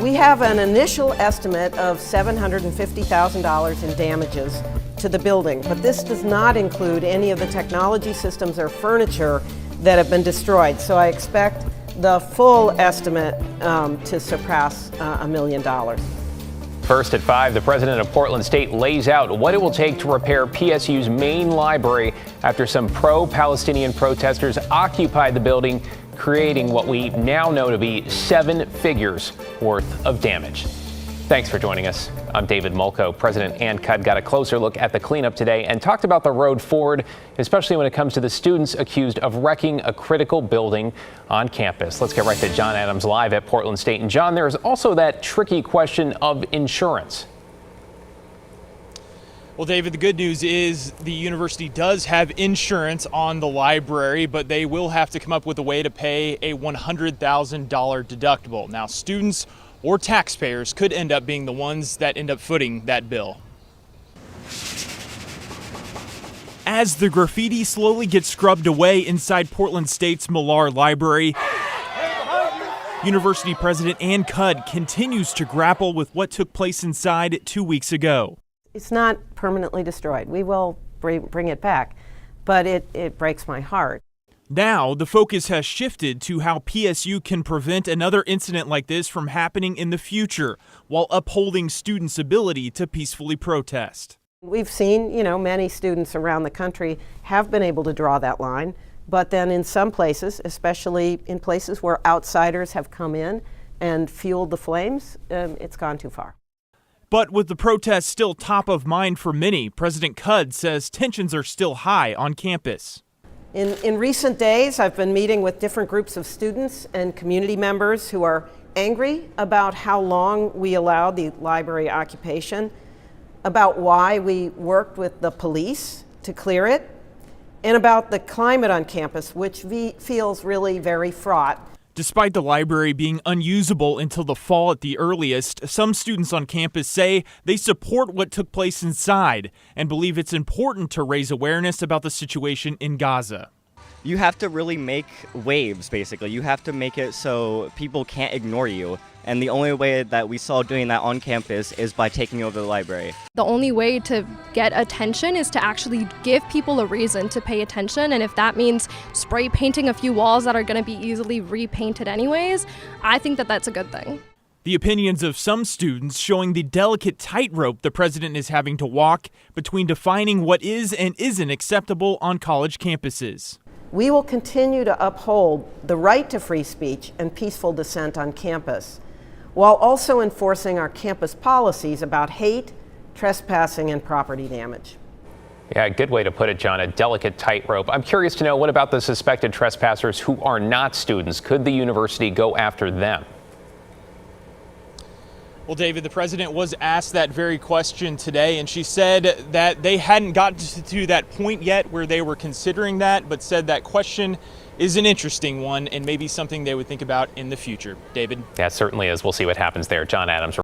We have an initial estimate of $750,000 in damages to the building, but this does not include any of the technology systems or furniture that have been destroyed. So I expect the full estimate to surpass $1 million. First at 5, the president of Portland State lays out what it will take to repair PSU's main library after some pro-Palestinian protesters occupied the building, creating what we now know to be 7 figures worth of damage. Thanks for joining us. I'm David Mulco. President Ann Cudd got a closer look at the cleanup today and talked about the road forward, especially when it comes to the students accused of wrecking a critical building on campus. Let's get right to John Adams live at Portland State. And John, there is also that tricky question of insurance. Well, David, the good news is the university does have insurance on the library, but they will have to come up with a way to pay a $100,000 deductible. Now, students or taxpayers could end up being the ones that end up footing that bill. As the graffiti slowly gets scrubbed away inside Portland State's Millar Library, University President Ann Cudd continues to grapple with what took place inside 2 weeks ago. It's not permanently destroyed. We will bring it back, but it breaks my heart. Now, the focus has shifted to how PSU can prevent another incident like this from happening in the future while upholding students' ability to peacefully protest. We've seen, many students around the country have been able to draw that line, but then in some places, especially in places where outsiders have come in and fueled the flames, it's gone too far. But with the protests still top of mind for many, President Cudd says tensions are still high on campus. In recent days, I've been meeting with different groups of students and community members who are angry about how long we allowed the library occupation, about why we worked with the police to clear it, and about the climate on campus, which feels really very fraught. Despite the library being unusable until the fall at the earliest, some students on campus say they support what took place inside and believe it's important to raise awareness about the situation in Gaza. You have to really make waves, basically. You have to make it so people can't ignore you. And the only way that we saw doing that on campus is by taking over the library. The only way to get attention is to actually give people a reason to pay attention. And if that means spray painting a few walls that are going to be easily repainted anyways, I think that that's a good thing. The opinions of some students showing the delicate tightrope the president is having to walk between defining what is and isn't acceptable on college campuses. We will continue to uphold the right to free speech and peaceful dissent on campus, while also enforcing our campus policies about hate, trespassing, and property damage. Yeah, good way to put it, John, a delicate tightrope. I'm curious to know, what about the suspected trespassers who are not students? Could the university go after them? Well, David, the president was asked that very question today, and she said that they hadn't gotten to that point yet where they were considering that, but said that question is an interesting one and maybe something they would think about in the future. David? That certainly is. We'll see what happens there. John Adams.